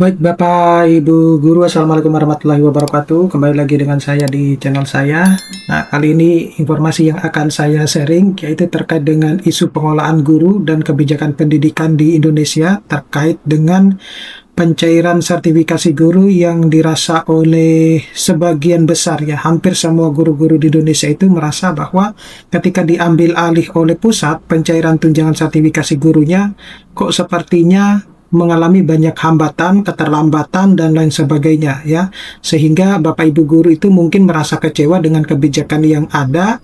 Baik, Bapak, Ibu Guru, Assalamualaikum warahmatullahi wabarakatuh. Kembali lagi dengan saya di channel saya. Nah, kali ini informasi yang akan saya sharing yaitu terkait dengan isu pengolahan guru dan kebijakan pendidikan di Indonesia terkait dengan pencairan sertifikasi guru yang dirasa oleh sebagian besar, ya, hampir semua guru-guru di Indonesia itu merasa bahwa ketika diambil alih oleh pusat, pencairan tunjangan sertifikasi gurunya kok sepertinya mengalami banyak hambatan, keterlambatan, dan lain sebagainya, ya. Sehingga Bapak Ibu guru itu mungkin merasa kecewa dengan kebijakan yang ada,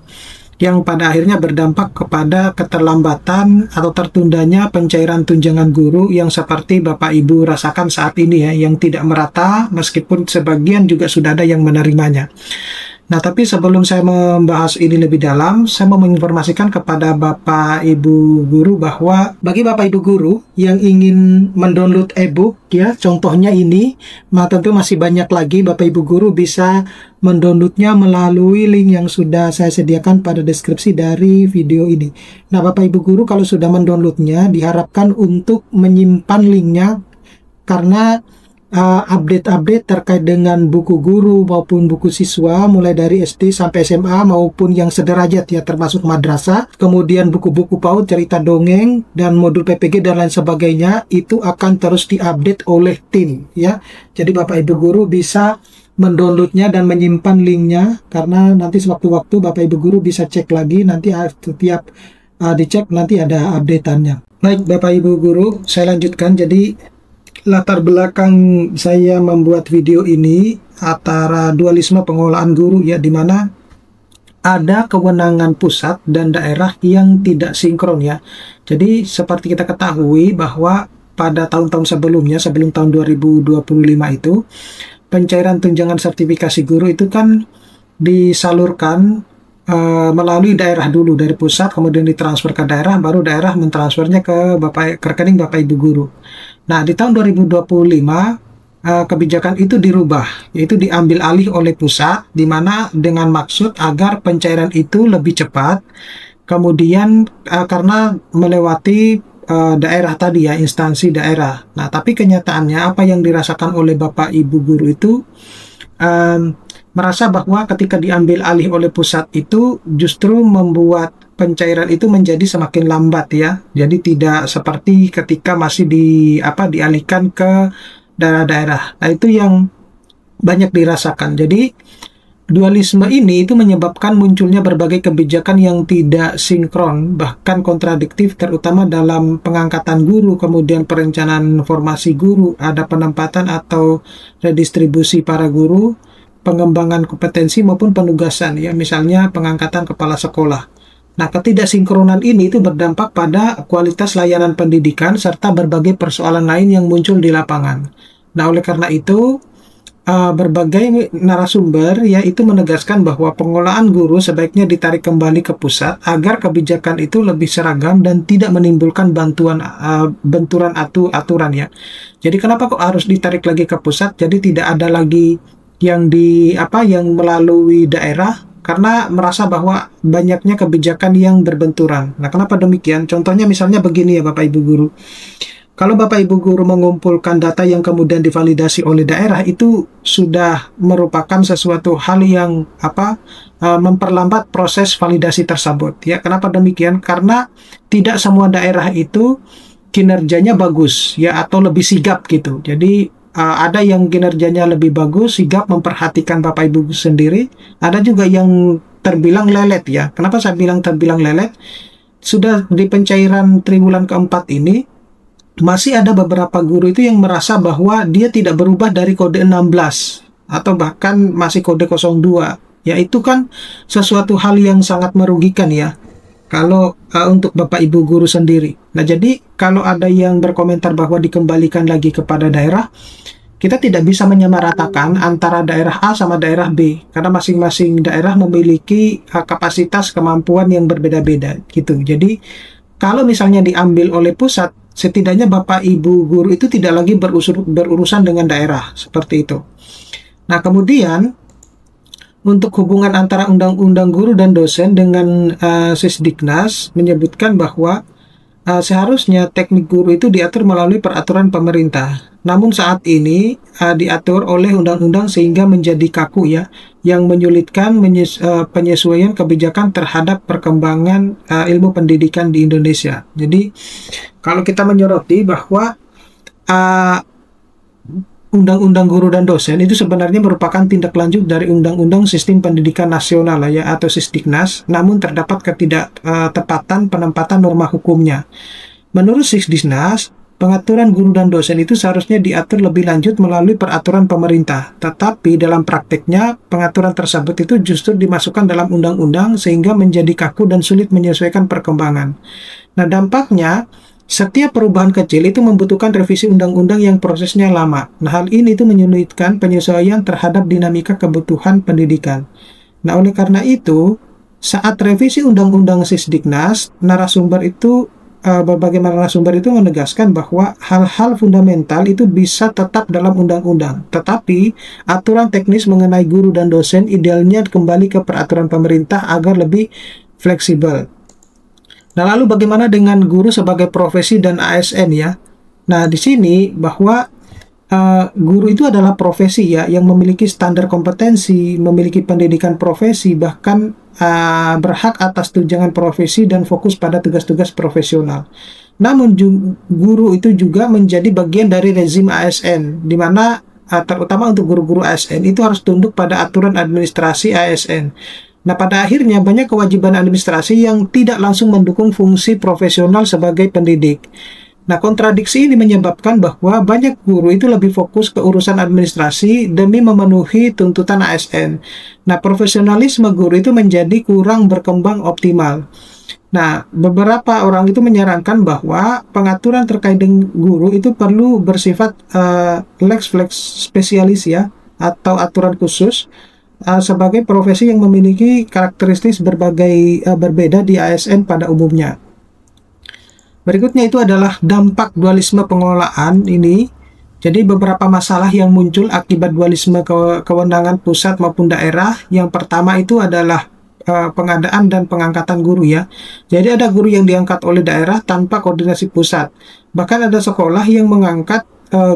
yang pada akhirnya berdampak kepada keterlambatan atau tertundanya pencairan tunjangan guru yang seperti Bapak Ibu rasakan saat ini, ya, yang tidak merata meskipun sebagian juga sudah ada yang menerimanya. Nah, tapi sebelum saya membahas ini lebih dalam, saya mau menginformasikan kepada Bapak Ibu guru bahwa bagi Bapak Ibu guru yang ingin mendownload e-book, ya, contohnya ini, tentu masih banyak lagi. Bapak Ibu guru bisa mendownloadnya melalui link yang sudah saya sediakan pada deskripsi dari video ini. Nah, Bapak Ibu guru kalau sudah mendownloadnya, diharapkan untuk menyimpan linknya, karena update-update terkait dengan buku guru maupun buku siswa mulai dari SD sampai SMA maupun yang sederajat, ya, termasuk madrasah, kemudian buku-buku PAUD, cerita dongeng, dan modul PPG dan lain sebagainya, itu akan terus diupdate oleh tim, ya. Jadi Bapak Ibu guru bisa mendownloadnya dan menyimpan linknya, karena nanti sewaktu-waktu Bapak Ibu guru bisa cek lagi, nanti setiap dicek nanti ada updateannya. Baik Bapak Ibu guru, saya lanjutkan. Jadi latar belakang saya membuat video ini antara dualisme pengolahan guru, ya, di mana ada kewenangan pusat dan daerah yang tidak sinkron, ya. Jadi seperti kita ketahui bahwa pada tahun-tahun sebelumnya, sebelum tahun 2025 itu, pencairan tunjangan sertifikasi guru itu kan disalurkan melalui daerah dulu, dari pusat, kemudian ditransfer ke daerah, baru daerah mentransfernya ke rekening Bapak Ibu guru. Nah, di tahun 2025 kebijakan itu dirubah, yaitu diambil alih oleh pusat, di mana dengan maksud agar pencairan itu lebih cepat, kemudian karena melewati daerah tadi, ya, instansi daerah. Nah, tapi kenyataannya apa yang dirasakan oleh Bapak Ibu guru itu merasa bahwa ketika diambil alih oleh pusat itu justru membuat pencairan itu menjadi semakin lambat, ya. Jadi tidak seperti ketika masih dialihkan ke daerah-daerah. Nah, itu yang banyak dirasakan. Jadi dualisme ini itu menyebabkan munculnya berbagai kebijakan yang tidak sinkron, bahkan kontradiktif, terutama dalam pengangkatan guru, kemudian perencanaan formasi guru, ada penempatan atau redistribusi para guru, pengembangan kompetensi maupun penugasan, ya, misalnya pengangkatan kepala sekolah. Nah, ketidaksinkronan ini itu berdampak pada kualitas layanan pendidikan serta berbagai persoalan lain yang muncul di lapangan. Nah, oleh karena itu, berbagai narasumber, ya, itu menegaskan bahwa pengolahan guru sebaiknya ditarik kembali ke pusat agar kebijakan itu lebih seragam dan tidak menimbulkan benturan aturan, ya. Jadi kenapa kok harus ditarik lagi ke pusat? Jadi tidak ada lagi yang melalui daerah, karena merasa bahwa banyaknya kebijakan yang berbenturan. Nah, kenapa demikian? Contohnya misalnya begini, ya, Bapak Ibu guru. Kalau Bapak Ibu guru mengumpulkan data yang kemudian divalidasi oleh daerah, itu sudah merupakan sesuatu hal yang memperlambat proses validasi tersebut, ya. Kenapa demikian? Karena tidak semua daerah itu kinerjanya bagus, ya, atau lebih sigap gitu. Jadi ada yang kinerjanya lebih bagus, sigap memperhatikan Bapak Ibu sendiri. Ada juga yang terbilang lelet, ya. Kenapa saya bilang terbilang lelet? Sudah di pencairan triwulan keempat ini, masih ada beberapa guru itu yang merasa bahwa dia tidak berubah dari kode 16, atau bahkan masih kode 02. Ya, itu kan sesuatu hal yang sangat merugikan, ya, kalau untuk Bapak Ibu guru sendiri. Nah, jadi kalau ada yang berkomentar bahwa dikembalikan lagi kepada daerah, kita tidak bisa menyamaratakan antara daerah A sama daerah B, karena masing-masing daerah memiliki kapasitas kemampuan yang berbeda-beda, gitu. Jadi kalau misalnya diambil oleh pusat, setidaknya Bapak Ibu guru itu tidak lagi berurusan dengan daerah, seperti itu. Nah, kemudian untuk hubungan antara Undang-Undang Guru dan Dosen dengan Sisdiknas menyebutkan bahwa seharusnya teknik guru itu diatur melalui peraturan pemerintah. Namun saat ini diatur oleh undang-undang sehingga menjadi kaku ya, yang menyulitkan penyesuaian kebijakan terhadap perkembangan ilmu pendidikan di Indonesia. Jadi kalau kita menyoroti bahwa Undang-Undang Guru dan Dosen itu sebenarnya merupakan tindak lanjut dari Undang-Undang Sistem Pendidikan Nasional ya, atau Sisdiknas, namun terdapat ketidaktepatan penempatan norma hukumnya. Menurut Sisdiknas, pengaturan guru dan dosen itu seharusnya diatur lebih lanjut melalui peraturan pemerintah. Tetapi dalam prakteknya, pengaturan tersebut itu justru dimasukkan dalam undang-undang sehingga menjadi kaku dan sulit menyesuaikan perkembangan. Nah, dampaknya setiap perubahan kecil itu membutuhkan revisi undang-undang yang prosesnya lama. Nah, hal ini itu menyulitkan penyesuaian terhadap dinamika kebutuhan pendidikan. Nah, oleh karena itu, saat revisi undang-undang Sisdiknas, berbagai narasumber itu menegaskan bahwa hal-hal fundamental itu bisa tetap dalam undang-undang. Tetapi, aturan teknis mengenai guru dan dosen idealnya kembali ke peraturan pemerintah agar lebih fleksibel. Nah, lalu bagaimana dengan guru sebagai profesi dan ASN ya? Nah, di sini bahwa guru itu adalah profesi ya, yang memiliki standar kompetensi, memiliki pendidikan profesi, bahkan berhak atas tunjangan profesi dan fokus pada tugas-tugas profesional. Namun guru itu juga menjadi bagian dari rezim ASN, di mana terutama untuk guru-guru ASN itu harus tunduk pada aturan administrasi ASN. Nah, pada akhirnya banyak kewajiban administrasi yang tidak langsung mendukung fungsi profesional sebagai pendidik. Nah, kontradiksi ini menyebabkan bahwa banyak guru itu lebih fokus ke urusan administrasi demi memenuhi tuntutan ASN. Nah, profesionalisme guru itu menjadi kurang berkembang optimal. Nah, beberapa orang itu menyarankan bahwa pengaturan terkait dengan guru itu perlu bersifat lex flex spesialis ya, atau aturan khusus sebagai profesi yang memiliki karakteristik berbeda di ASN pada umumnya. Berikutnya itu adalah dampak dualisme pengelolaan ini. Jadi beberapa masalah yang muncul akibat dualisme kewenangan pusat maupun daerah. Yang pertama itu adalah pengadaan dan pengangkatan guru ya. Jadi ada guru yang diangkat oleh daerah tanpa koordinasi pusat. Bahkan ada sekolah yang mengangkat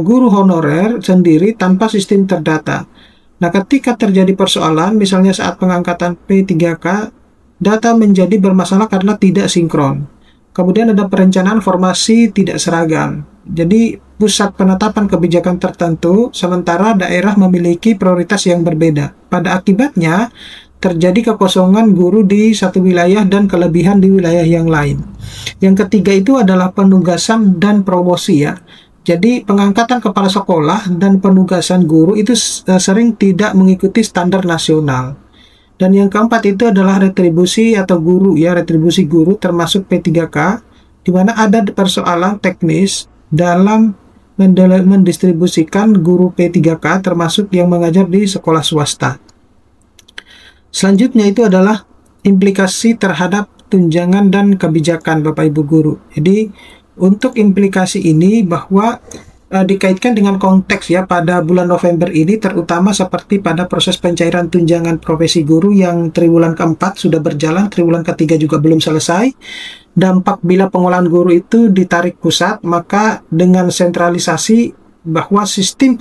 guru honorer sendiri tanpa sistem terdata. Nah, ketika terjadi persoalan, misalnya saat pengangkatan P3K, data menjadi bermasalah karena tidak sinkron. Kemudian ada perencanaan formasi tidak seragam. Jadi, pusat penetapan kebijakan tertentu, sementara daerah memiliki prioritas yang berbeda. Pada akibatnya, terjadi kekosongan guru di satu wilayah dan kelebihan di wilayah yang lain. Yang ketiga itu adalah penugasan dan promosi ya. Jadi pengangkatan kepala sekolah dan penugasan guru itu sering tidak mengikuti standar nasional. Dan yang keempat itu adalah retribusi atau guru ya, retribusi guru termasuk P3K, di mana ada persoalan teknis dalam mendistribusikan guru P3K termasuk yang mengajar di sekolah swasta. Selanjutnya itu adalah implikasi terhadap tunjangan dan kebijakan Bapak Ibu guru. Jadi untuk implikasi ini bahwa dikaitkan dengan konteks ya pada bulan November ini, terutama seperti pada proses pencairan tunjangan profesi guru yang triwulan keempat sudah berjalan, triwulan ketiga juga belum selesai. Dampak bila pengolahan guru itu ditarik pusat, maka dengan sentralisasi bahwa sistem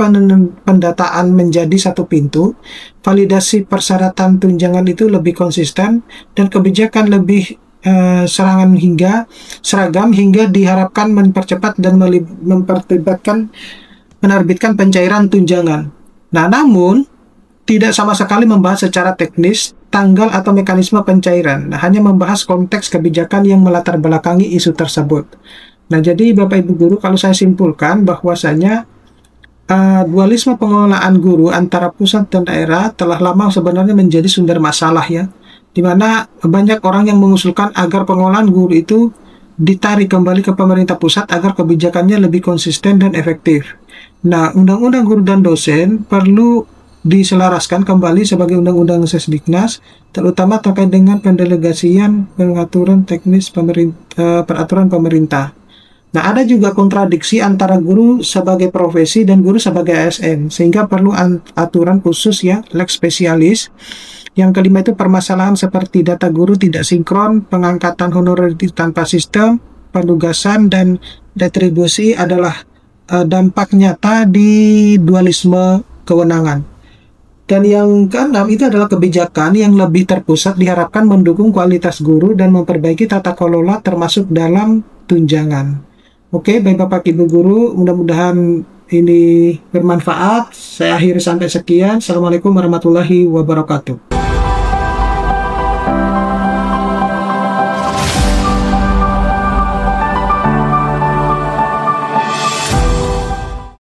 pendataan menjadi satu pintu, validasi persyaratan tunjangan itu lebih konsisten, dan kebijakan lebih seragam hingga diharapkan mempercepat dan menerbitkan pencairan tunjangan. Nah, namun tidak sama sekali membahas secara teknis tanggal atau mekanisme pencairan. Nah, hanya membahas konteks kebijakan yang melatar belakangi isu tersebut. Nah, jadi Bapak Ibu guru, kalau saya simpulkan bahwasanya dualisme pengelolaan guru antara pusat dan daerah telah lama sebenarnya menjadi sumber masalah ya, di mana banyak orang yang mengusulkan agar pengelolaan guru itu ditarik kembali ke pemerintah pusat agar kebijakannya lebih konsisten dan efektif. Nah, Undang-Undang Guru dan Dosen perlu diselaraskan kembali sebagai Undang-Undang Sisdiknas, terutama terkait dengan pendelegasian pengaturan teknis peraturan pemerintah. Nah, ada juga kontradiksi antara guru sebagai profesi dan guru sebagai ASN, sehingga perlu aturan khusus ya, lex spesialis. Yang kelima itu permasalahan seperti data guru tidak sinkron, pengangkatan honorer tanpa sistem, penugasan dan retribusi adalah dampak nyata di dualisme kewenangan. Dan yang keenam itu adalah kebijakan yang lebih terpusat diharapkan mendukung kualitas guru dan memperbaiki tata kelola termasuk dalam tunjangan. Oke, baik Bapak Ibu Guru, mudah-mudahan ini bermanfaat. Saya akhiri sampai sekian. Assalamualaikum warahmatullahi wabarakatuh.